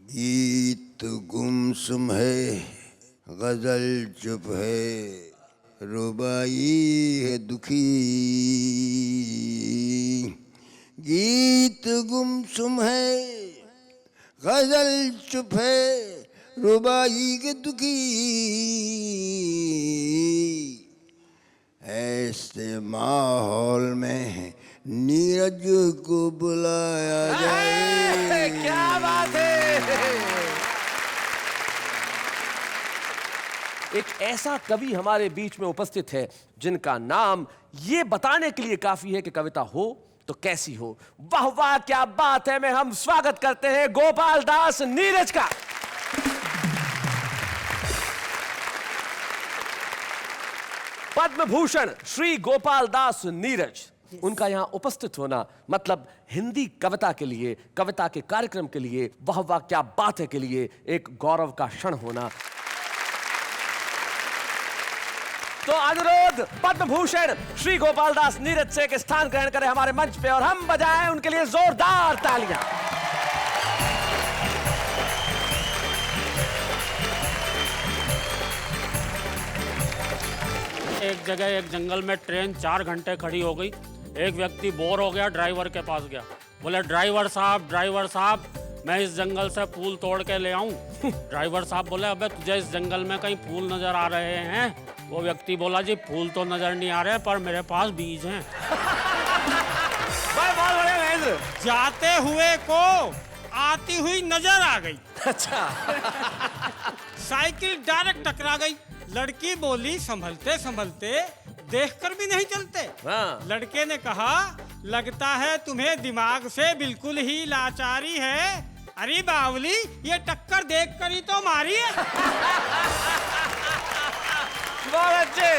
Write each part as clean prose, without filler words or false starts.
गीत गुमसुम है, गजल चुप है, रुबाई है दुखी। गीत गुमसुम है, गजल चुप है, रुबाई के दुखी। ऐसे माहौल में नीरज को बुलाया जाए। क्या बात है। एक ऐसा कवि हमारे बीच में उपस्थित है जिनका नाम ये बताने के लिए काफी है कि कविता हो तो कैसी हो। वाह वाह क्या बात है। मैं हम स्वागत करते हैं गोपाल दास नीरज का। पद्म भूषण श्री गोपाल दास नीरज, उनका यहां उपस्थित होना मतलब हिंदी कविता के लिए, कविता के कार्यक्रम के लिए, वाह वाह क्या बात है के लिए एक गौरव का क्षण होना। तो अनुरोध पद्म भूषण श्री गोपाल दास नीरज से एक स्थान ग्रहण करें हमारे मंच पे और हम बजाएं उनके लिए जोरदार तालियां। एक जगह एक जंगल में ट्रेन 4 घंटे खड़ी हो गई। एक व्यक्ति बोर हो गया, ड्राइवर के पास गया। बोले ड्राइवर साहब मैं इस जंगल से फूल तोड़ के ले आऊं। ड्राइवर साहब बोले अबे तुझे इस जंगल में कहीं फूल नजर आ रहे हैं? वो व्यक्ति बोला जी फूल तो नजर नहीं आ रहे पर मेरे पास बीज हैं। जाते हुए को आती हुई नजर आ गई। अच्छा। साइकिल डायरेक्ट टकरा गई। लड़की बोली संभलते संभलते देखकर भी नहीं चलते। हाँ। लड़के ने कहा लगता है तुम्हें दिमाग से बिल्कुल ही लाचारी है। अरे बावली ये टक्कर देखकर ही तो मारी है। बहुत अच्छे।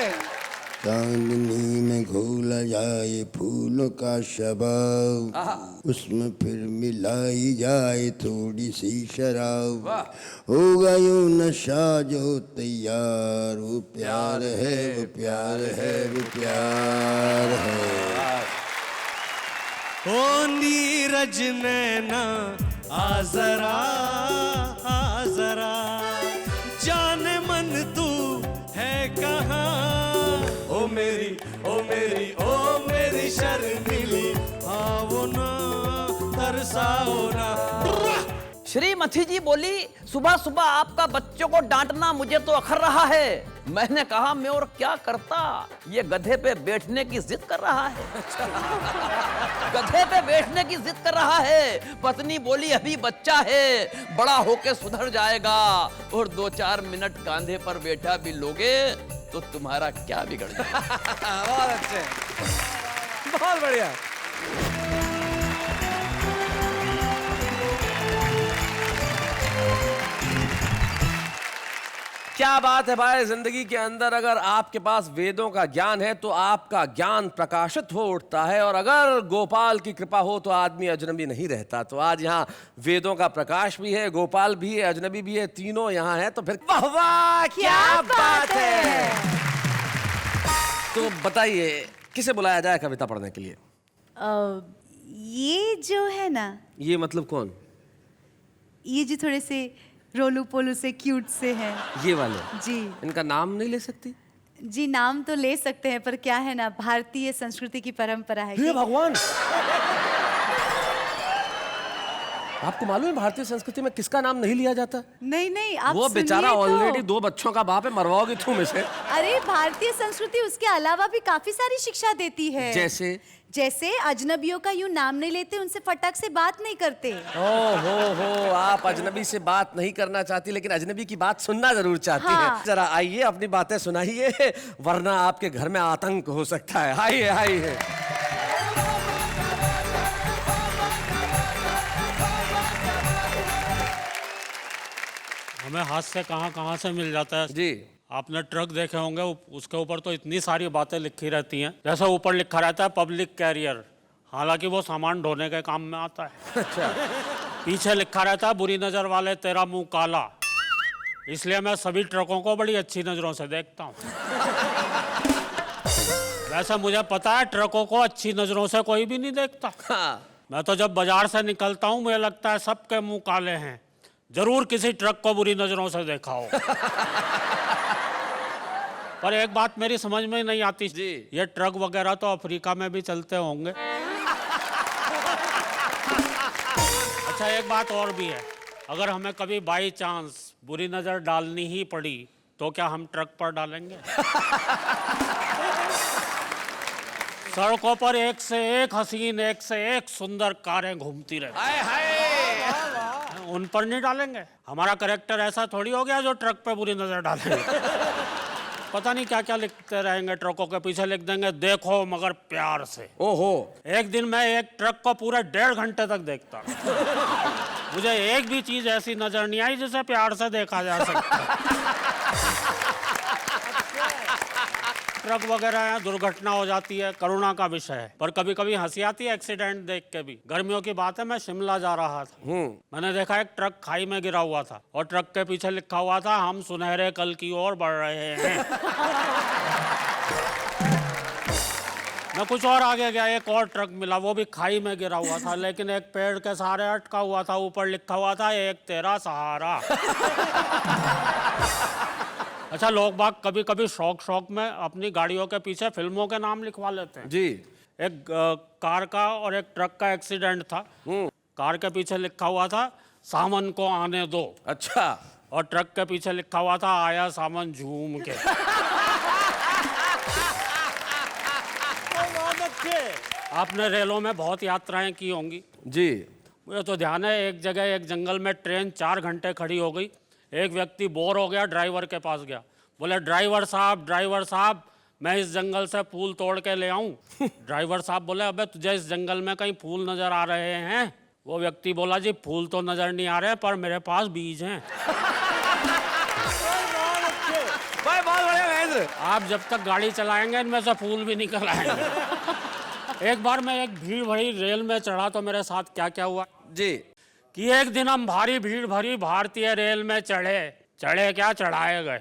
चांदनी में घोला जाए फूलों का शबाब, उसमें फिर मिलाई जाए थोड़ी सी शराब, होगा यूं नशा जो तैयार। वो प्यार है, वो प्यार है, वो प्यार है। ओ नीरज नैना आ जरा जाने मन तू है कहाँ। ओ मेरी शर्मिली आओ ना तरसाओ ना। श्रीमती जी बोली सुबह सुबह आपका बच्चों को डांटना मुझे तो अखर रहा है। मैंने कहा मैं और क्या करता, ये गधे पे बैठने की जिद कर रहा है। गधे पे बैठने की जिद कर रहा है। पत्नी बोली अभी बच्चा है, बड़ा होके सुधर जाएगा, और 2-4 मिनट कांधे पर बैठा भी लोगे तो तुम्हारा क्या बिगड़ जाएगा। बहुत अच्छे, बहुत बढ़िया। क्या बात है भाई। जिंदगी के अंदर अगर आपके पास वेदों का ज्ञान है तो आपका ज्ञान प्रकाशित हो उठता है, और अगर गोपाल की कृपा हो तो आदमी अजनबी नहीं रहता। तो आज यहाँ वेदों का प्रकाश भी है, गोपाल भी है, अजनबी भी है, तीनों यहाँ है। तो फिर वाह वाह क्या बात है। तो बताइए किसे बुलाया जाए कविता पढ़ने के लिए? ये जो है ना, ये मतलब कौन? ये जो थोड़े से रोलू पोलू से क्यूट से हैं। ये वाले जी। इनका नाम नहीं ले सकती? जी नाम तो ले सकते हैं पर क्या है ना, भारतीय संस्कृति की परंपरा है। हे भगवान, आपको मालूम है भारतीय संस्कृति में किसका नाम नहीं लिया जाता? नहीं आप वो बेचारा ऑलरेडी 2 बच्चों का बाप है, मरवाओगे तुम इसे। अरे भारतीय संस्कृति उसके अलावा भी काफी सारी शिक्षा देती है। जैसे अजनबियों का यूं नाम नहीं लेते, उनसे फटक से बात नहीं करते। हो आप अजनबी से बात नहीं करना चाहती लेकिन अजनबी की बात सुनना जरूर चाहती है। जरा आइए अपनी बातें सुनाइए, वरना आपके घर में आतंक हो सकता है। आइए। हमें हाथ से कहाँ से मिल जाता है जी। आपने ट्रक देखे होंगे, उसके ऊपर तो इतनी सारी बातें लिखी रहती हैं। जैसे ऊपर लिखा रहता है पब्लिक कैरियर, हालांकि वो सामान ढोने के काम में आता है। अच्छा। पीछे लिखा रहता है बुरी नजर वाले तेरा मुंह काला, इसलिए मैं सभी ट्रकों को बड़ी अच्छी नजरों से देखता हूँ। वैसे मुझे पता है ट्रकों को अच्छी नजरों से कोई भी नहीं देखता। हाँ। मैं तो जब बाजार से निकलता हूँ मुझे लगता है सबके मुंह काले हैं, जरूर किसी ट्रक को बुरी नजरों से देखा हो। पर एक बात मेरी समझ में नहीं आती जी। ये ट्रक वगैरह तो अफ्रीका में भी चलते होंगे। अच्छा, एक बात और भी है, अगर हमें कभी बाई चांस बुरी नजर डालनी ही पड़ी तो क्या हम ट्रक पर डालेंगे? सड़कों पर एक से एक हसीन, एक से एक सुंदर कारें घूमती रहती, हाय हाय। उन पर नहीं डालेंगे। हमारा कैरेक्टर ऐसा थोड़ी हो गया जो ट्रक पे बुरी नजर डालेंगे। पता नहीं क्या क्या लिखते रहेंगे, ट्रकों के पीछे लिख देंगे देखो मगर प्यार से। ओहो। एक दिन मैं एक ट्रक को पूरे 1.5 घंटे तक देखता, मुझे एक भी चीज ऐसी नजर नहीं आई जिसे प्यार से देखा जा सकता। ट्रक वगैरह यहाँ दुर्घटना हो जाती है, करुणा का विषय है, पर कभी कभी हंसी आती है एक्सीडेंट देख के भी। गर्मियों की बात है, मैं शिमला जा रहा था, मैंने देखा एक ट्रक खाई में गिरा हुआ था और ट्रक के पीछे लिखा हुआ था हम सुनहरे कल की ओर बढ़ रहे हैं। मैं कुछ और आगे गया, एक और ट्रक मिला, वो भी खाई में गिरा हुआ था, लेकिन एक पेड़ के सहारे अटका हुआ था, ऊपर लिखा हुआ था एक तेरा सहारा। अच्छा, लोग बाग कभी कभी शौक में अपनी गाड़ियों के पीछे फिल्मों के नाम लिखवा लेते हैं। जी। एक कार का और एक ट्रक का एक्सीडेंट था। कार के पीछे लिखा हुआ था सावन को आने दो। अच्छा। और ट्रक के पीछे लिखा हुआ था आया सावन झूम के। आपने रेलों में बहुत यात्राएं की होंगी। जी। मुझे तो ध्यान है, एक जगह एक जंगल में ट्रेन 4 घंटे खड़ी हो गई। एक व्यक्ति बोर हो गया, ड्राइवर के पास गया, बोले ड्राइवर साहब मैं इस जंगल से फूल तोड़ के ले आऊं। ड्राइवर साहब बोले अबे तुझे इस जंगल में कहीं फूल नजर आ रहे हैं? वो व्यक्ति बोला जी फूल तो नजर नहीं आ रहे पर मेरे पास बीज हैं। भाई बहुत बढ़िया महेंद्र। आप जब तक गाड़ी चलाएंगे इनमें से फूल भी निकल आएंगे। एक बार मैं एक भीड़ भरी रेल में चढ़ा तो मेरे साथ क्या क्या हुआ जी। कि एक दिन हम भारी भीड़ भरी भारतीय रेल में चढ़े क्या चढ़ाए गए।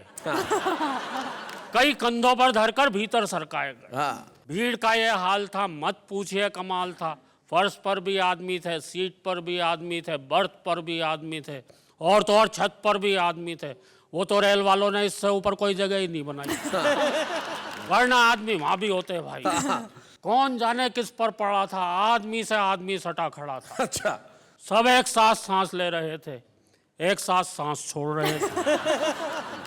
कई कंधों पर धरकर भीतर सरकाए गए। हाँ। भीड़ का ये हाल था, मत पूछिए कमाल था। फर्श पर भी आदमी थे, सीट पर भी आदमी थे, बर्थ पर भी आदमी थे, और तो और छत पर भी आदमी थे। वो तो रेल वालों ने इससे ऊपर कोई जगह ही नहीं बनाई, वरना आदमी वहां भी होते भाई। कौन जाने किस पर पड़ा था, आदमी से आदमी सटा खड़ा था। अच्छा। सब एक साथ सांस ले रहे थे, एक साथ सांस छोड़ रहे थे।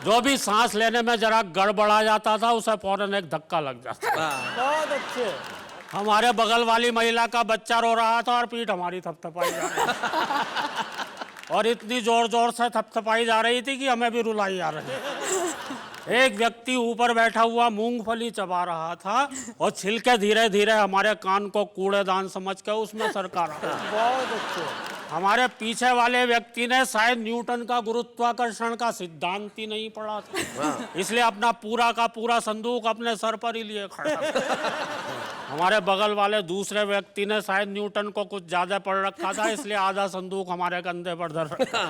जो भी सांस लेने में जरा गड़बड़ा जाता था उसे फौरन एक धक्का लग जाता। बहुत अच्छे। हमारे बगल वाली महिला का बच्चा रो रहा था और पीठ हमारी थपथपाई जा रही थी। और इतनी जोर जोर से थपथपाई जा रही थी कि हमें भी रुलाई आ रही थी। एक व्यक्ति ऊपर बैठा हुआ मूंगफली चबा रहा था और छिलके धीरे धीरे हमारे कान को कूड़ेदान समझ के उसमें सरका रहा था। बहुत अच्छे। हमारे पीछे वाले व्यक्ति ने शायद न्यूटन का गुरुत्वाकर्षण का सिद्धांत ही नहीं पढ़ा था, इसलिए अपना पूरा का पूरा संदूक अपने सर पर ही लिए खड़ा था। हमारे बगल वाले दूसरे व्यक्ति ने शायद न्यूटन को कुछ ज्यादा पढ़ रखा था, इसलिए आधा संदूक हमारे कंधे पर धर रखा।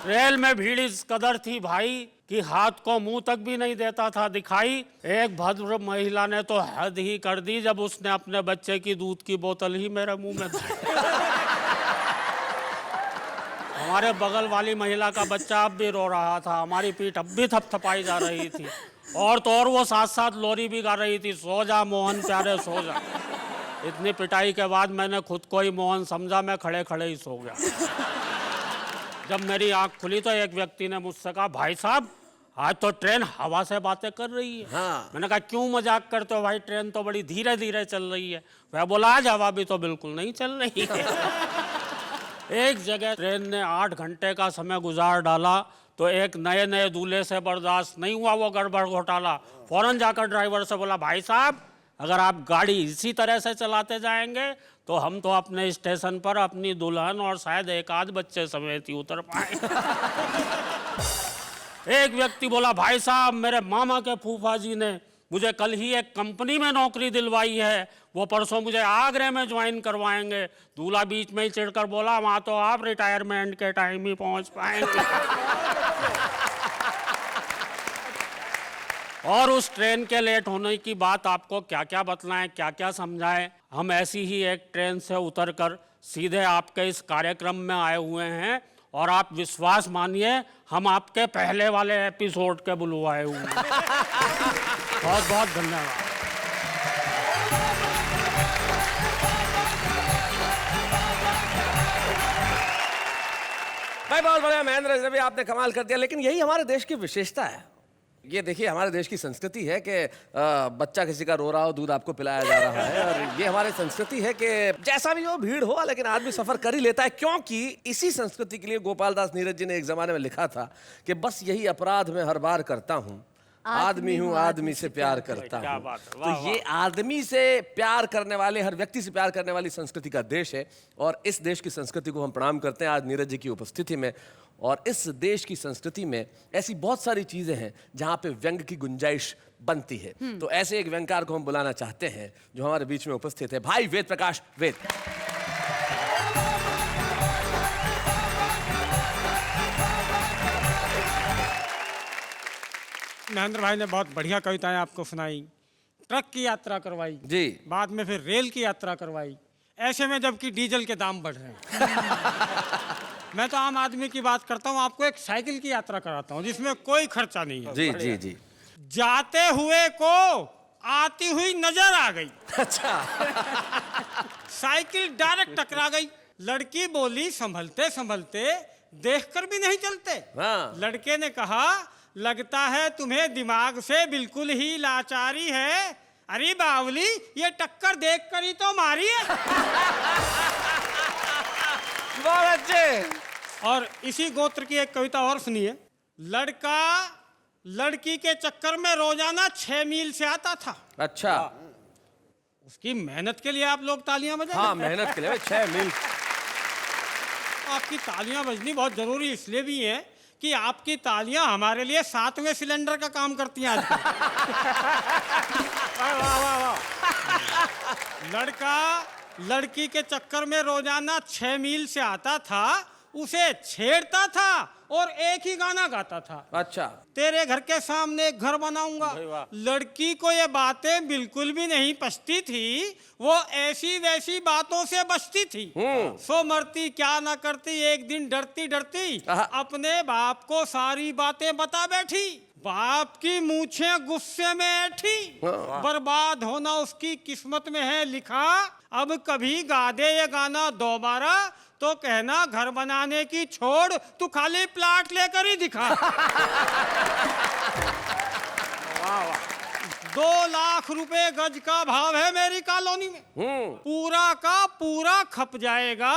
रेल में भीड़ इस कदर थी भाई कि हाथ को मुंह तक भी नहीं देता था दिखाई। एक भद्र महिला ने तो हद ही कर दी जब उसने अपने बच्चे की दूध की बोतल ही मेरे मुंह में हमारे बगल वाली महिला का बच्चा अब भी रो रहा था, हमारी पीठ अब भी थपथपाई जा रही थी, और तो और वो साथ साथ लोरी भी गा रही थी, सो जा मोहन प्यारे सो जा। इतनी पिटाई के बाद मैंने खुद को ही मोहन समझा, मैं खड़े खड़े ही सो गया। जब मेरी आंख खुली तो एक व्यक्ति ने मुझसे कहा भाई साहब आज तो ट्रेन हवा से बातें कर रही है। हाँ। मैंने कहा क्यों मजाक करते हो भाई, ट्रेन तो बड़ी धीरे धीरे चल रही है। वह बोला आज हवा भी तो बिल्कुल नहीं चल रही है। एक जगह ट्रेन ने 8 घंटे का समय गुजार डाला तो एक नए नए दूल्हे से बर्दाश्त नहीं हुआ वो गड़बड़ घोटाला। फौरन जाकर ड्राइवर से बोला भाई साहब अगर आप गाड़ी इसी तरह से चलाते जाएंगे तो हम तो अपने स्टेशन पर अपनी दुल्हन और शायद एक आध बच्चे समेत ही उतर पाएंगे। एक व्यक्ति बोला भाई साहब मेरे मामा के फूफा जी ने मुझे कल ही एक कंपनी में नौकरी दिलवाई है, वो परसों मुझे आगरे में ज्वाइन करवाएंगे। दूल्हा बीच में ही चिढ़कर बोला वहां तो आप रिटायरमेंट के टाइम ही पहुंच पाएंगे। और उस ट्रेन के लेट होने की बात आपको क्या क्या बतलाएं, क्या क्या समझाएं। हम ऐसी ही एक ट्रेन से उतरकर सीधे आपके इस कार्यक्रम में आए हुए हैं और आप विश्वास मानिए हम आपके पहले वाले एपिसोड के बुलवाए हुए हैं। बहुत बहुत धन्यवाद। भाई बहुत बढ़िया महेंद्र अजनबी, आपने कमाल कर दिया। लेकिन यही हमारे देश की विशेषता है। ये देखिए हमारे देश की संस्कृति है कि बच्चा किसी का रो रहा हो दूध आपको पिलाया जा रहा है, और ये हमारी संस्कृति है कि जैसा भी हो भीड़ हो लेकिन आदमी सफर कर ही लेता है, क्योंकि इसी संस्कृति के लिए गोपाल दास नीरज जी ने एक जमाने में लिखा था कि बस यही अपराध मैं हर बार करता हूँ, आदमी हूँ आदमी से प्यार करता क्या हूँ। बात है, तो वाह, ये आदमी से प्यार करने वाले, हर व्यक्ति से प्यार करने वाली संस्कृति का देश है, और इस देश की संस्कृति को हम प्रणाम करते हैं आज नीरज जी की उपस्थिति में। और इस देश की संस्कृति में ऐसी बहुत सारी चीजें हैं जहां पे व्यंग की गुंजाइश बनती है। तो ऐसे एक व्यंगकार को हम बुलाना चाहते हैं जो हमारे बीच में उपस्थित है, भाई वेद प्रकाश वेद। महेंद्र भाई ने बहुत बढ़िया कविताएं आपको सुनाई, ट्रक की यात्रा करवाई जी। बाद में फिर रेल की यात्रा करवाई, ऐसे में जबकि डीजल के दाम बढ़ रहे हैं। मैं तो आम आदमी की बात करता हूँ, आपको एक साइकिल की यात्रा कराता हूँ जिसमें कोई खर्चा नहीं है। जी जी जी। जाते हुए को आती हुई नजर आ गई। अच्छा। साइकिल डायरेक्ट टकरा गई। लड़की बोली संभलते संभलते देखकर भी नहीं चलते। हाँ। लड़के ने कहा लगता है तुम्हें दिमाग से बिल्कुल ही लाचारी है। अरे बावली ये टक्कर देखकर ही तो मारी है। बहुत अच्छे। और इसी गोत्र की एक कविता और सुनिए। लड़का लड़की के चक्कर में रोजाना 6 मील से आता था। अच्छा। उसकी मेहनत के लिए आप लोग तालियां बजाएं। हाँ मेहनत के लिए 6 मील। आपकी तालियां बजनी बहुत जरूरी इसलिए भी है कि आपकी तालियां हमारे लिए 7वें सिलेंडर का काम करती हैं आजकल। वाह वाह वाह वाह। लड़का लड़की के चक्कर में रोजाना 6 मील से आता था, उसे छेड़ता था और एक ही गाना गाता था। अच्छा। तेरे घर के सामने एक घर बनाऊंगा। लड़की को ये बातें बिल्कुल भी नहीं पछती थी, वो ऐसी वैसी बातों से बचती थी। सो मरती क्या ना करती, एक दिन डरती डरती अपने बाप को सारी बातें बता बैठी। बाप की मूछें गुस्से में ऐठी, बर्बाद होना उसकी किस्मत में है लिखा। अब कभी गा दे ये गाना दोबारा तो कहना घर बनाने की छोड़ तू खाली प्लाट लेकर ही दिखा। 2 लाख रुपए गज का भाव है मेरी कॉलोनी में। पूरा का पूरा खप जाएगा,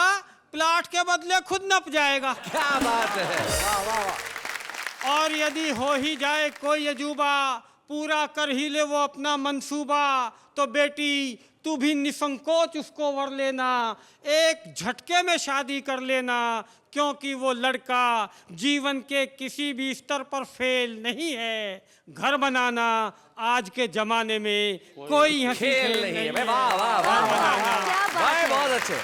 प्लाट के बदले खुद नप जाएगा। क्या बात है। वाह वाह वाह। और यदि हो ही जाए कोई अजूबा, पूरा कर ही ले वो अपना मंसूबा, तो बेटी तू भी निसंकोच उसको वर लेना, एक झटके में शादी कर लेना, क्योंकि वो लड़का जीवन के किसी भी स्तर पर फेल नहीं है। घर बनाना आज के जमाने में कोई हंसी खेल नहीं है। वाह वाह वाह। भाई बहुत अच्छे।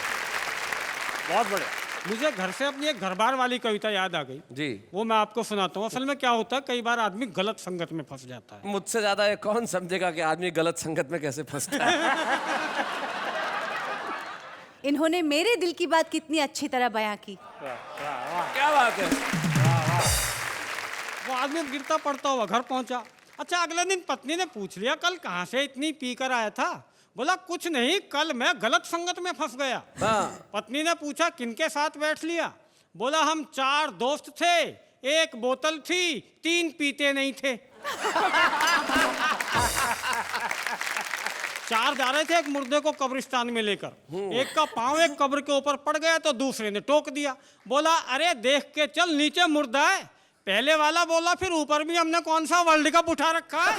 बहुत बढ़िया। मुझे घर से अपनी एक घरबार वाली कविता याद आ गई जी। वो मैं आपको सुनाता हूँ। असल में क्या होता है, कई बार आदमी गलत संगत में फंस जाता है। मुझसे ज्यादा ये कौन समझेगा कि आदमी गलत संगत में कैसे फंसता है। इन्होंने मेरे दिल की बात कितनी अच्छी तरह बयां की। क्या बात है। वो आदमी गिरता पड़ता हुआ घर पहुंचा। अच्छा अगले दिन पत्नी ने पूछ लिया कल कहाँ से इतनी पी कर आया था? बोला कुछ नहीं, कल मैं गलत संगत में फंस गया। हाँ। पत्नी ने पूछा किनके साथ बैठ लिया? बोला हम 4 दोस्त थे, 1 बोतल थी, 3 पीते नहीं थे। 4 जा रहे थे एक मुर्दे को कब्रिस्तान में लेकर। एक का पांव एक कब्र के ऊपर पड़ गया तो दूसरे ने टोक दिया। बोला अरे देख के चल, नीचे मुर्दा है। पहले वाला बोला फिर ऊपर भी हमने कौन सा वर्ल्ड कप उठा रखा है।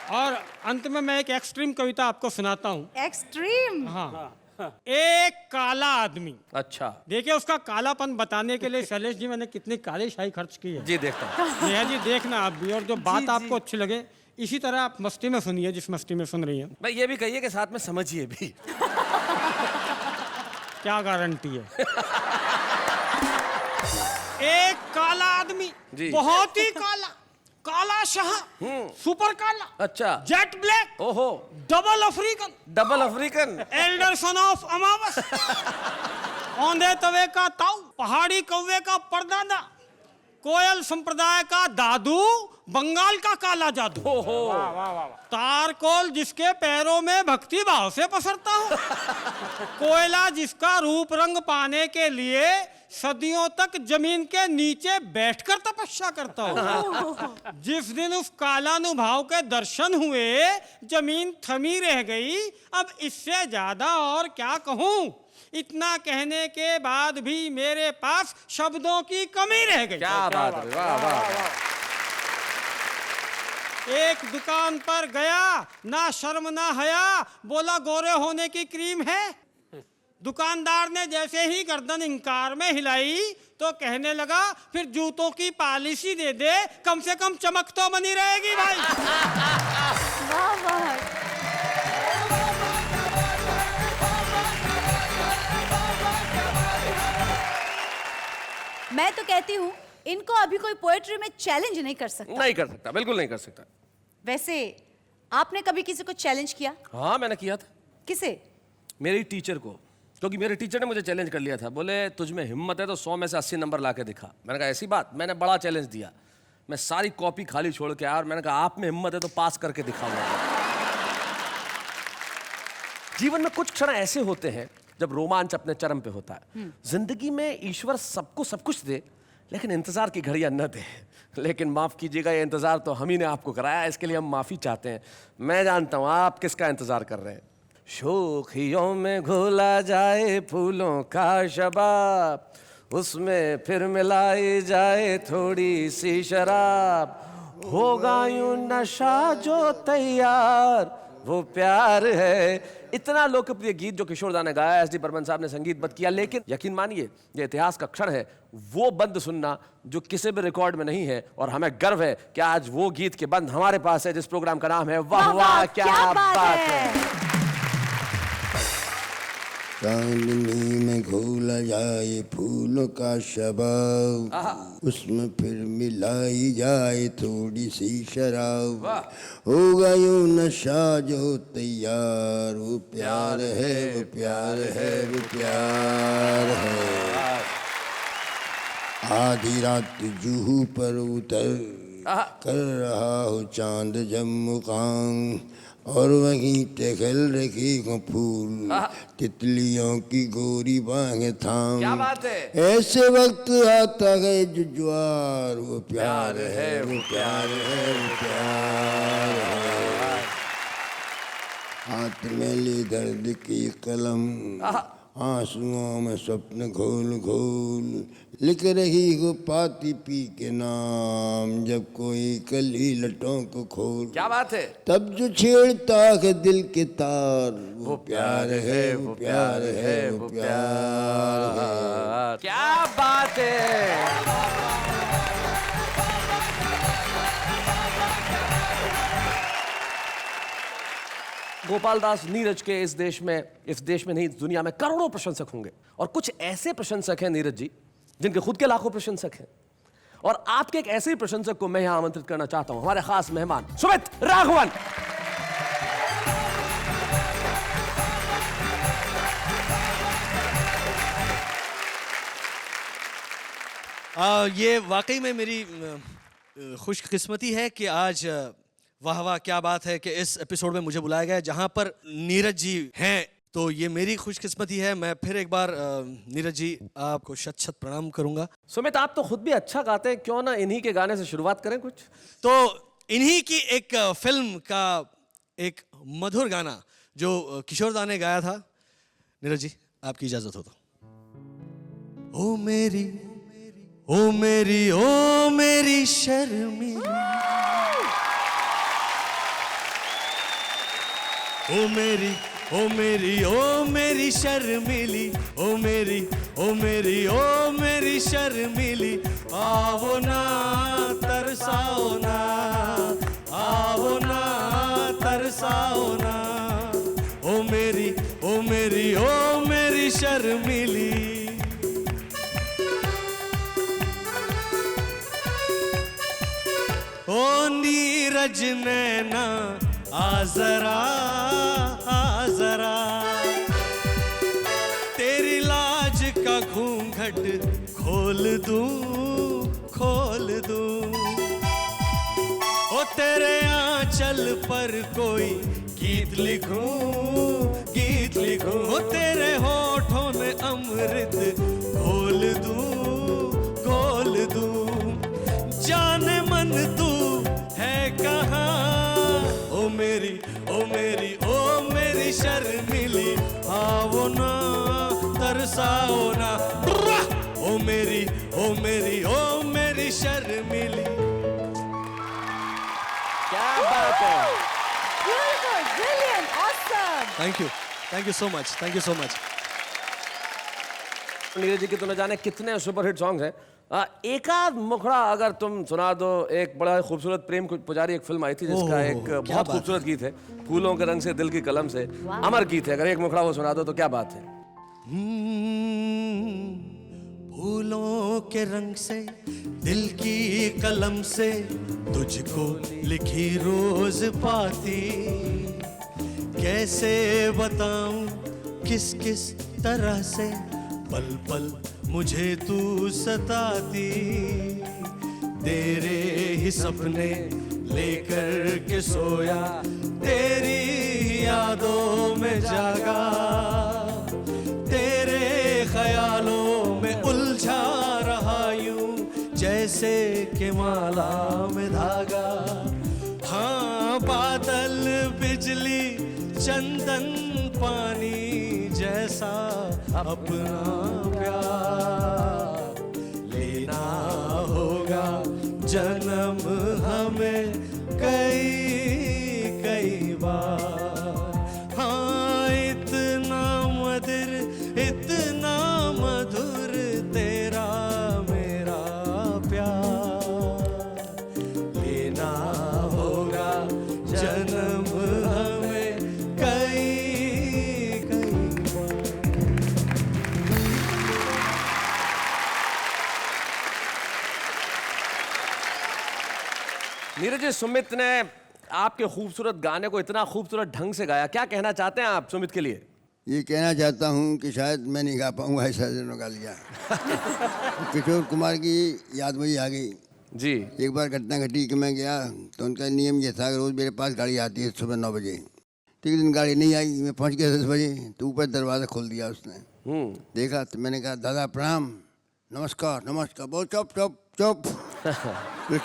और अंत में मैं एक एक्सट्रीम कविता आपको सुनाता हूँ। एक्सट्रीम। हाँ। एक काला आदमी। अच्छा। देखिए उसका कालापन बताने के लिए शैलेश जी मैंने कितनी काली शाही खर्च की है। जी देखता हूँ। नेहा जी देखना आप भी, और जो बात आपको अच्छी लगे इसी तरह आप मस्ती में सुनिए जिस मस्ती में सुन रही हैं। भाई ये भी कहिए कि साथ में समझिए भी। क्या गारंटी है। एक काला आदमी, जी। बहुत ही काला, काला शाह, सुपर काला, अच्छा, जेट ब्लैक, ओहो, double African, double African, elder son of अमावस, औंधे तवे का ताऊ, पहाड़ी कौवे का परदादा, कोयल संप्रदाय का दादू, बंगाल का काला जादू, तारकोल जिसके पैरों में भक्ति भाव से पसरता हो, कोयला जिसका रूप रंग पाने के लिए सदियों तक जमीन के नीचे बैठकर तपस्या करता हो, जिस दिन उस कालानुभाव के दर्शन हुए जमीन थमी रह गई। अब इससे ज्यादा और क्या कहूं, इतना कहने के बाद भी मेरे पास शब्दों की कमी रह गई। क्या बात है, वाह वाह। एक दुकान पर गया, ना शर्म ना हया, बोला गोरे होने की क्रीम है। दुकानदार ने जैसे ही गर्दन इंकार में हिलाई तो कहने लगा, फिर जूतों की पॉलिसी दे दे, कम से कम चमक तो बनी रहेगी भाई। वाह वाह। मैं तो कहती हूँ इनको अभी कोई पोएट्री में चैलेंज नहीं कर सकता। नहीं कर सकता, बिल्कुल नहीं कर सकता। वैसे आपने कभी किसी को चैलेंज किया? हाँ, मैंने किया था। किसे? मेरी टीचर को, क्योंकि मेरे टीचर ने मुझे चैलेंज कर लिया था। बोले तुझ में हिम्मत है तो 100 में से 80 नंबर ला के दिखा। मैंने कहा ऐसी बात? मैंने बड़ा चैलेंज दिया, मैं सारी कॉपी खाली छोड़ के आया और मैंने कहा आप में हिम्मत है तो पास करके दिखाऊंगा। जीवन में कुछ क्षण ऐसे होते हैं जब रोमांच अपने चरम पे होता है। जिंदगी में ईश्वर सबको सब कुछ दे, लेकिन इंतजार की घड़ियां न दे। लेकिन माफ कीजिएगा, ये इंतजार तो हम ही ने आपको कराया, इसके लिए हम माफी चाहते हैं। मैं जानता हूं आप किसका इंतजार कर रहे हैं। शोखियों में घोला जाए फूलों का शबाब, उसमें फिर मिलाई जाए थोड़ी सी शराब, होगा यूं नशा जो तैयार वो प्यार है। इतना लोकप्रिय गीत जो किशोर दा ने गाया, एस डी बर्मन साहब ने संगीतबद्ध किया। लेकिन यकीन मानिए ये इतिहास का क्षण है, वो बंद सुनना जो किसी भी रिकॉर्ड में नहीं है। और हमें गर्व है कि आज वो गीत के बंद हमारे पास है, जिस प्रोग्राम का नाम है वाह वाह क्या बात है। चांदनी में घोला जाए फूलों का शबाब, उसमें फिर मिलाई जाए थोड़ी सी शराब, होगा यूं नशा जो तैयार वो प्यार है, वो प्यार है, वो प्यार है। आधी रात जूहू पर उतर कर रहा हो चांद जम्मुकान, और वहीं टहल रखी को फूल तितलियों की गोरी बाहें थाम। क्या बात है? ऐसे वक्त आता है जुज्वार, वो प्यार है, वो प्यार है, वो प्यार है। हाथ में ले दर्द की कलम, आंसुओं में स्वप्न घोल घोल, लिख रही हो पाती पी के नाम, जब कोई कली लटों को खोल। क्या बात है? तब जो छेड़ता है दिल के तार, वो प्यार है, वो प्यार है, वो प्यार है। क्या बात है? गोपाल दास नीरज के इस देश में नहीं दुनिया में करोड़ों प्रशंसक होंगे, और कुछ ऐसे प्रशंसक हैं नीरज जी जिनके खुद के लाखों प्रशंसक हैं। और आपके एक ऐसे ही प्रशंसक को मैं यहां आमंत्रित करना चाहता हूं, हमारे खास मेहमान सुमित राघवन। ये वाकई में मेरी खुशकिस्मती है कि आज वाह वाह क्या बात है कि इस एपिसोड में मुझे बुलाया गया, जहां पर नीरज जी हैं। तो ये मेरी खुशकिस्मती है। मैं फिर एक बार नीरज जी आपको शत शत प्रणाम करूंगा। सुमित, आप तो खुद भी अच्छा गाते हैं, क्यों ना इन्हीं के गाने से शुरुआत करें कुछ? तो इन्हीं की एक फिल्म का एक मधुर गाना जो किशोर दा ने गाया था, नीरज जी आपकी इजाजत हो तो। ओ मेरी ओ मेरी ओ मेरी शर्मिली, ओ मेरी ओ मेरी ओ मेरी शर्मिली, ओ मेरी ओ मेरी ओ मेरी शर्मिली, आओ ना तरसाओ ना, आओ ना तरसाओ ना, ओ मेरी ओ मेरी ओ मेरी शर्मिली। ओ नीरज नैना आ जरा तेरी लाज का घूंघट खोल दूं ओ तेरे आंचल पर कोई गीत लिखूं ओ तेरे होठों में अमृत घोल दूं जाने मन तू है कहाँ ओ मेरी शर्मिली आओ ना तरसाओ ना ओ मेरी शर्मिली। क्या बात है। Beautiful, brilliant, awesome. Thank you so much. Neeraj ji की तो न जाने कितने सुपरहिट सॉन्ग्स हैं। एक आध मुखड़ा अगर तुम सुना दो। एक बड़ा खूबसूरत प्रेम पुजारी एक फिल्म आई थी जिसका एक बहुत खूबसूरत गीत है, फूलों के रंग से दिल की कलम से, अमर गीत है। अगर एक मुखड़ा वो सुना दो तो क्या बात है। फूलों के रंग से दिल की कलम से तुझको लिखी रोज पाती, कैसे बताऊं किस तरह से पल पल मुझे तू सताती। तेरे ही सपने लेकर के सोया, तेरी यादों में जागा, तेरे ख्यालों में उलझा रहा यूं जैसे कि माला में धागा। हाँ बादल बिजली चंदन पानी जैसा अपना प्यार लेना होगा जन्म हमें कई बार। हाँ इतना मधुर तेरा मेरा प्यार लेना होगा जन्म हमें कई बार। नीरज जी, सुमित ने आपके खूबसूरत गाने को इतना खूबसूरत ढंग से गाया, क्या कहना चाहते हैं आप सुमित के लिए? ये कहना चाहता हूँ कि शायद मैं नहीं गा पाऊँगा ऐसा दिनों गा लिया। किशोर कुमार की याद मुझे आ गई जी। एक बार घटना घटी कि मैं गया तो उनका नियम ये था कि रोज़ मेरे पास गाड़ी आती है सुबह 9 बजे। तो एक दिन गाड़ी नहीं आई, मैं पहुँच गया 10 बजे। तो ऊपर दरवाज़ा खोल दिया उसने, देखा तो मैंने कहा दादा प्रणाम, नमस्कार। बहुत चुप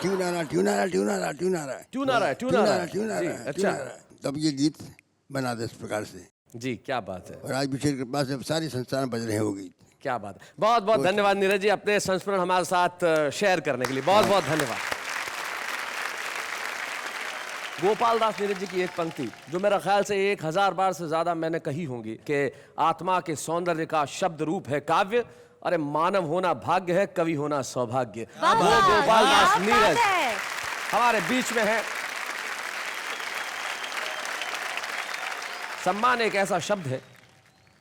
ट्यून आ रहा। अच्छा, तब ये गीत बना दे इस प्रकार से। जी क्या बात है। और आज विशेष कृपा से सारी संस्थान बज रहे हैं वो गीत। क्या बात है। बहुत बहुत धन्यवाद नीरज जी अपने संस्मरण हमारे साथ शेयर करने के लिए। बहुत बहुत धन्यवाद। गोपाल दास नीरज जी की एक पंक्ति जो मेरा ख्याल से 1000 बार से ज्यादा मैंने कही होंगी कि आत्मा के सौंदर्य का शब्द रूप है काव्य, अरे मानव होना भाग्य है, कवि होना सौभाग्य। वो गोपाल दास नीरज हमारे बीच में है। सम्मान एक ऐसा शब्द है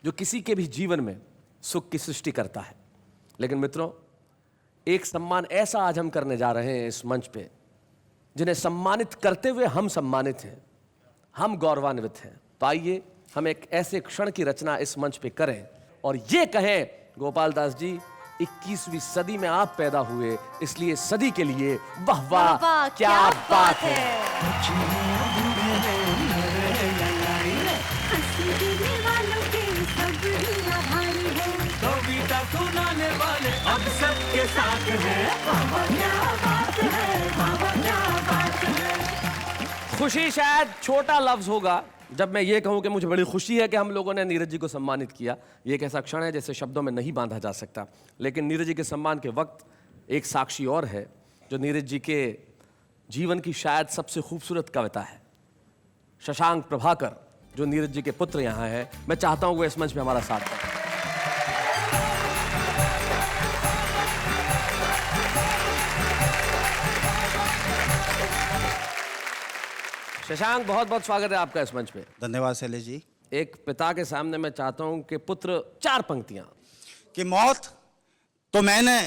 जो किसी के भी जीवन में सुख की सृष्टि करता है। लेकिन मित्रों, एक सम्मान ऐसा आज हम करने जा रहे हैं इस मंच पे, जिन्हें सम्मानित करते हुए हम सम्मानित हैं, हम गौरवान्वित हैं। तो आइए हम एक ऐसे क्षण की रचना इस मंच पे करें और ये कहें, गोपाल दास जी 21वीं सदी में आप पैदा हुए, इसलिए सदी के लिए वाह वाह क्या बात है। कविता सुनाने वाले अब सबके साथ हैं। खुशी शायद छोटा लफ्ज होगा जब मैं ये कहूं कि मुझे बड़ी खुशी है कि हम लोगों ने नीरज जी को सम्मानित किया। ये एक ऐसा क्षण है जैसे शब्दों में नहीं बांधा जा सकता। लेकिन नीरज जी के सम्मान के वक्त एक साक्षी और है जो नीरज जी के जीवन की शायद सबसे खूबसूरत कविता है। शशांक प्रभाकर जो नीरज जी के पुत्र यहाँ हैं, मैं चाहता हूं वो इस मंच पे हमारा साथ दें। शशांक, बहुत बहुत स्वागत है आपका इस मंच पे। धन्यवाद शैलेश जी। एक पिता के सामने मैं चाहता हूं कि पुत्र 4 पंक्तियां। कि मौत तो मैंने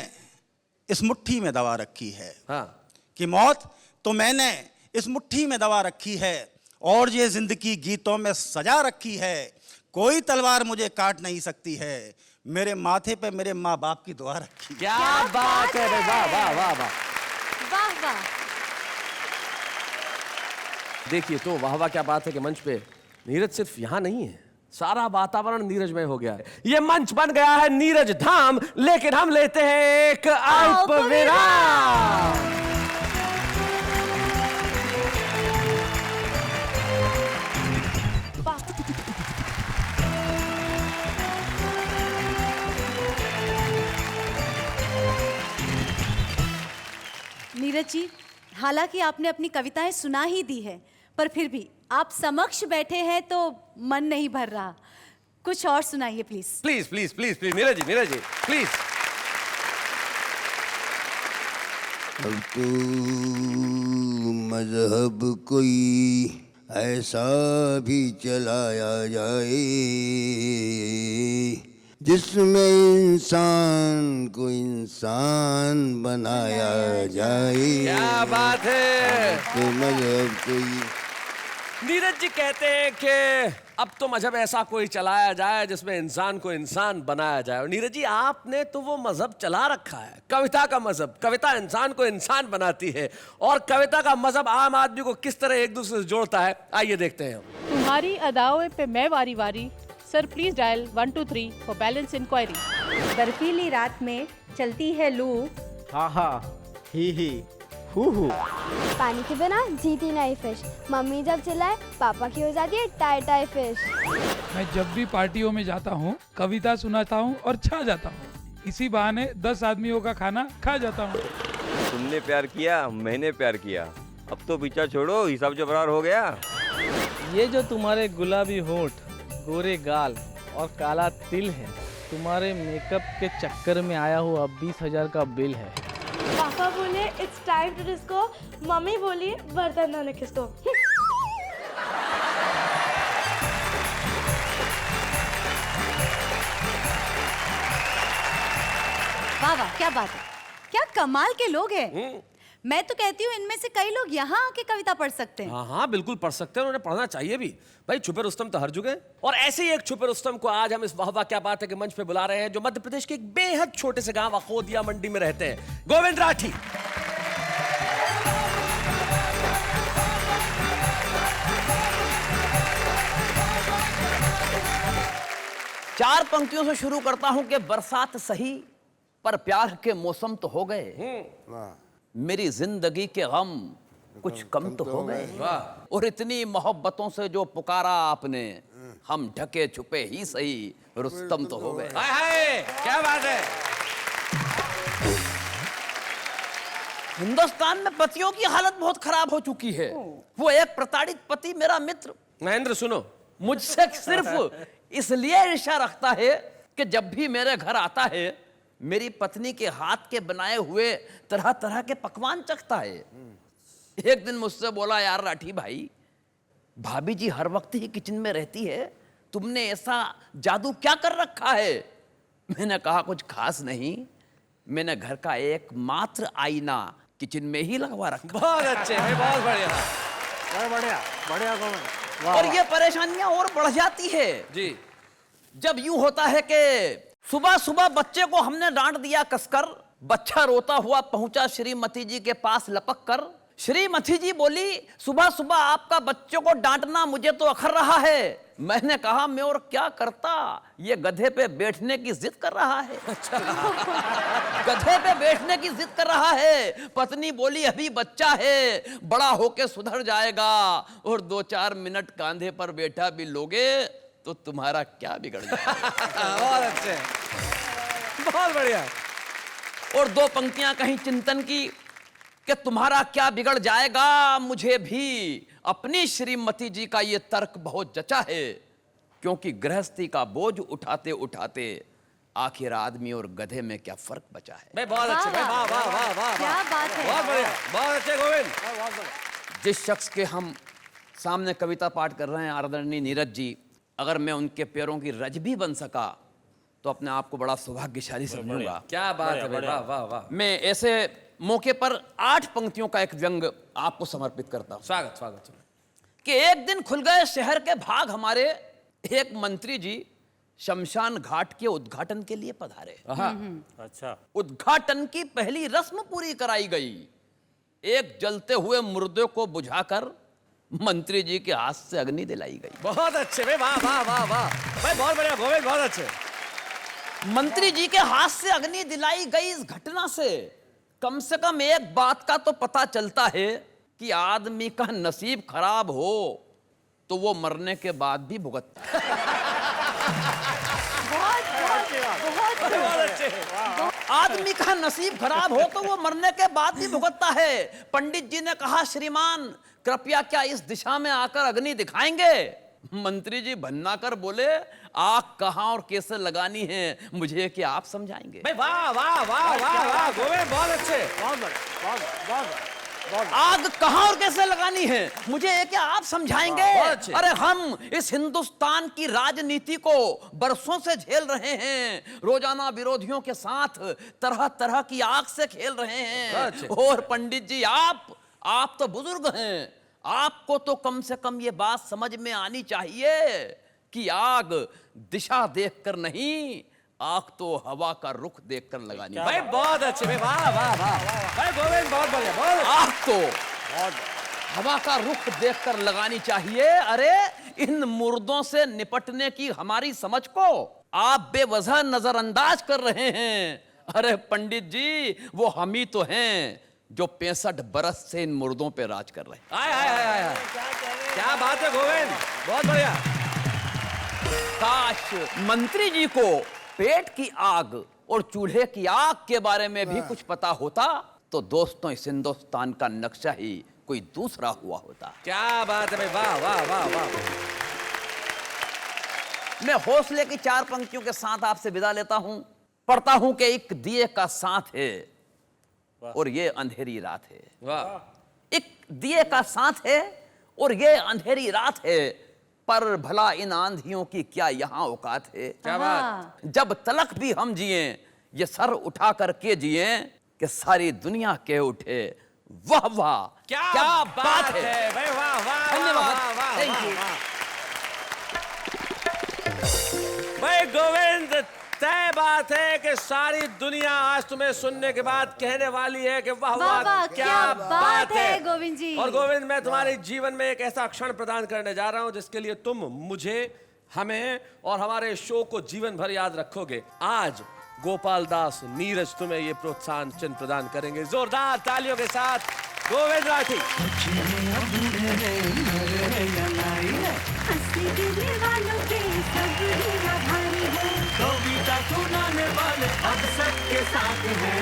इस मुट्ठी में दबा रखी है। हाँ। कि मौत तो मैंने इस मुट्ठी में दबा रखी है और ये जिंदगी गीतों में सजा रखी है। कोई तलवार मुझे काट नहीं सकती है, मेरे माथे पे मेरे माँ बाप की दुआ रखी है। क्या बात है भाई, वाह वाह वाह वाह। वाह वाह। देखिए तो वाह वाह क्या बात है कि मंच पे नीरज सिर्फ यहाँ नहीं है, सारा वातावरण नीरजमय हो गया है। ये मंच बन गया है नीरज धाम, लेकिन हम लेते हैं एक अल्प विराम। नीरज जी, हालांकि आपने अपनी कविताएं सुना ही दी है, पर फिर भी आप समक्ष बैठे हैं तो मन नहीं भर रहा। कुछ और सुनाइए please. Please please please please Neeraj ji please. अब तो मजहब कोई ऐसा भी चलाया जाए जिसमें इंसान को इंसान बनाया जाए। क्या बात है। तो मजहब कोई, नीरज जी कहते हैं कि अब तो मजहब ऐसा कोई चलाया जाए जिसमें इंसान को इंसान बनाया जाए। और नीरज जी आपने तो वो मजहब चला रखा है, कविता का मजहब। कविता इंसान को इंसान बनाती है और कविता का मजहब आम आदमी को किस तरह एक दूसरे से जोड़ता है, आइए देखते हैं। तुम्हारी अदाओं पे मैं वारी वारी, sir please dial 123 for balance inquiry. बर्फीली रात में चलती है लू, हा हा ही हू हू। पानी के बिना जीती नहीं फिश, मम्मी जब चिल्लाए पापा की हो जाती है टाई टाई फिश। मैं जब भी पार्टियों में जाता हूँ कविता सुनाता हूँ और छा जाता हूँ। इसी बहाने 10 आदमियों का खाना खा जाता हूँ। तुमने प्यार किया, मैंने प्यार किया, अब तो पीछा छोड़ो, हिसाब जो बराबर हो गया। ये जो तुम्हारे गुलाबी होंठ, गोरे गाल और काला तिल है, तुम्हारे मेकअप के चक्कर में आया हुआ 20,000 का बिल है। पापा बोले इट्स टाइम टू डिस्को, मम्मी बोली बर्तन धोने किसको। वाह वाह क्या बात है, क्या कमाल के लोग हैं। मैं तो कहती हूँ इनमें से कई लोग यहाँ आके कविता पढ़ सकते हैं। हाँ हाँ बिल्कुल पढ़ सकते हैं, उन्हें पढ़ना चाहिए भी। भाई छुपे रुस्तम तो हर जगह। और ऐसे ही एक छुपे रुस्तम को आज हम इस वाह वाह क्या बात है के मंच पे बुला रहे हैं, जो मध्य प्रदेश के एक बेहद छोटे से गांव अखोदिया मंडी में रहते हैं, गोविंद राठी। चार पंक्तियों से शुरू करता हूं कि बरसात सही पर प्यार के मौसम तो हो गए, मेरी जिंदगी के गम कुछ कम तो हो गए, और इतनी मोहब्बतों से जो पुकारा आपने, हम ढके छुपे ही सही रुस्तम तो हो गए। हाय हाय क्या बात है। हिंदुस्तान में पतियों की हालत बहुत खराब हो चुकी है। वो एक प्रताड़ित पति मेरा मित्र महेंद्र सुनो, मुझसे सिर्फ इसलिए ईर्ष्या रखता है कि जब भी मेरे घर आता है मेरी पत्नी के हाथ के बनाए हुए तरह तरह के पकवान चखता है। एक दिन मुझसे बोला, यार राठी भाई, भाभी जी हर वक्त ही किचन में रहती है, तुमने ऐसा जादू क्या कर रखा है? मैंने कहा कुछ खास नहीं, मैंने घर का एकमात्र आईना किचन में ही लगवा रखा। बहुत अच्छे, बहुत बढ़िया, बढ़िया बढ़िया गोविंद। और ये परेशानियां और बढ़ जाती है जी जब यूं होता है कि सुबह सुबह बच्चे को हमने डांट दिया कसकर, बच्चा रोता हुआ पहुंचा श्रीमती जी के पास लपक कर। श्रीमती जी बोली, सुबह सुबह आपका बच्चों को डांटना मुझे तो अखर रहा है। मैंने कहा मैं और क्या करता, ये गधे पे बैठने की जिद कर रहा है। गधे पे बैठने की जिद कर रहा है। पत्नी बोली, अभी बच्चा है, बड़ा होके सुधर जाएगा, और 2-4 मिनट कांधे पर बैठा भी लोगे तो तुम्हारा क्या बिगड़ जाएगा। बहुत अच्छे, बहुत बढ़िया। और 2 पंक्तियां कहीं चिंतन की कि तुम्हारा क्या बिगड़ जाएगा, मुझे भी अपनी श्रीमती जी का ये तर्क बहुत जचा है, क्योंकि गृहस्थी का बोझ उठाते उठाते आखिर आदमी और गधे में क्या फर्क बचा है। भाई बहुत अच्छे, भाई वाह वाह वाह वाह, क्या बात है, बहुत बढ़िया, बहुत अच्छे गोविंद। जिस शख्स के हम सामने कविता पाठ कर रहे हैं, आदरणीय नीरज जी, अगर मैं उनके पैरों की रज भी बन सका तो अपने आप को बड़ा सौभाग्यशाली समझूंगा। क्या बात है, वाह वाह वाह। मैं ऐसे मौके पर 8 पंक्तियों का एक व्यंग आपको समर्पित करता हूं। स्वागत स्वागत। कि एक दिन खुल गए शहर के भाग हमारे, एक मंत्री जी शमशान घाट के उद्घाटन के लिए पधारे। अच्छा। उद्घाटन की पहली रस्म पूरी कराई गई। एक जलते हुए मुर्दे को बुझाकर मंत्री जी के हाथ से अग्नि दिलाई गई। बहुत अच्छे भाई, वाह वाह वाह वाह भाई, बहुत बढ़िया गोविंद, बहुत अच्छे। मंत्री जी के हाथ से अग्नि दिलाई गई। इस घटना से कम एक बात का तो पता चलता है कि आदमी का नसीब खराब हो तो वो मरने के बाद भी भुगतता है। आदमी का नसीब खराब हो तो वो मरने के बाद भी भुगतता है। पंडित जी ने कहा, श्रीमान कृपया क्या इस दिशा में आकर अग्नि दिखाएंगे? मंत्री जी भन्ना कर बोले, आग कहां और कैसे लगानी है मुझे क्या आप समझाएंगे? भाई वाह वाह वाह वाह वाह गोविंद, बहुत अच्छे। आग कहां और कैसे लगानी है मुझे ये क्या आप समझाएंगे? अरे हम इस हिंदुस्तान की राजनीति को बरसों से झेल रहे हैं, रोजाना विरोधियों के साथ तरह तरह की आग से खेल रहे हैं। और पंडित जी आप तो बुजुर्ग हैं, आपको तो कम से कम ये बात समझ में आनी चाहिए कि आग दिशा देखकर नहीं, आग तो हवा का रुख देखकर लगानी। भाई बहुत अच्छे भाई, वाह वाह वाह भाई गोविंद, बहुत बढ़िया, बहुत। आग तो हवा का रुख देखकर लगानी चाहिए। अरे इन मुर्दों से निपटने की हमारी समझ को आप बेवजह नजरअंदाज कर रहे हैं। अरे पंडित जी, वो हम ही तो हैं जो 65 बरस से इन मुर्दों पे राज कर रहे हैं। आय आय आय आय, क्या बात है गोविंद, बहुत बढ़िया। काश मंत्री जी को पेट की आग और चूल्हे की आग के बारे में भी कुछ पता होता तो दोस्तों इस हिंदुस्तान का नक्शा ही कोई दूसरा हुआ होता। क्या बात है भाई, वाह वाह वाह वाह। मैं हौसले की 4 पंक्तियों के साथ आपसे विदा लेता हूं। पढ़ता हूं कि एक दिए का साथ है और ये अंधेरी रात है। वाह। एक दिए का साथ है और ये अंधेरी रात है, पर भला इन आंधियों की क्या यहाँ औकात है? क्या बात। जब तलक भी हम जिए ये सर उठा करके जिए कि सारी दुनिया के उठे वाह वाह, क्या बात है भाई, वाह वाह। धन्यवाद, थैंक यू। भाई गोविंद, तय बात है कि सारी दुनिया आज तुम्हें सुनने के बाद कहने वाली है कि वाह वाह, क्या बात है गोविंद जी। और गोविंद, मैं तुम्हारे जीवन में एक ऐसा क्षण प्रदान करने जा रहा हूं जिसके लिए तुम मुझे, हमें और हमारे शो को जीवन भर याद रखोगे। आज गोपाल दास नीरज तुम्हें ये प्रोत्साहन चिन्ह प्रदान करेंगे। जोरदार तालियों के साथ गोविंद राठी। कविता सुनाने वाले अब सबके साथ हैं।